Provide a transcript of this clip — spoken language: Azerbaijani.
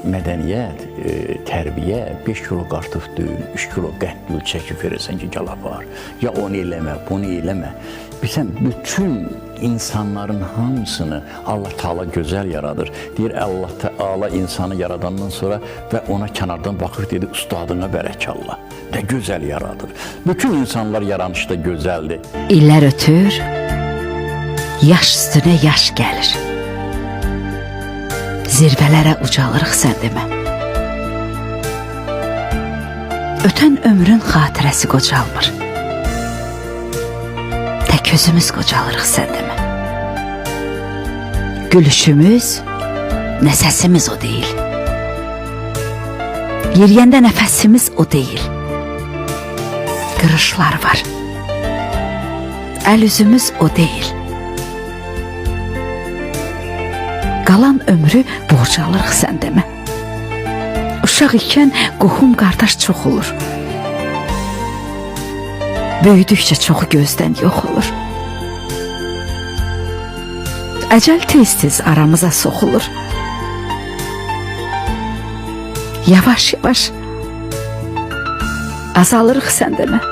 mədəniyyət, tərbiyə 5 kilo qartıq deyil, 3 kilo qətlül çəkib verəsən ki, gəl apar. Ya onu eləmə, bunu eləmə. Bilsən, bütün insanların hamısını Allah Teala gözəl yaradır. Deyir, Allah Teala insanı yaradandan sonra və ona kənardan baxır, dedi, ustadına bərəkallah. Nə gözəl yaradır. Bütün insanlar yaranışda gözəldir. İllər ötür, yaş üstünə yaş gəlir. Zirvələrə ucalırıq sən demə. Ötən ömrün xatirəsi qocalmır. Tək özümüz qocalırıq sən demə. Gülüşümüz, nə səsimiz o deyil. Yeriyəndə nəfəsimiz o deyil. Qırışlar var. Əl üzümüz o deyil. Qalan ömrü borcalırıq sən demə. Uşaq ikən qohum qardaş çox olur. Böyüdükcə çoxu gözdən yox olur. Əcəl tez-tez aramıza soxulur. Yavaş-yavaş azalırıq sən demə.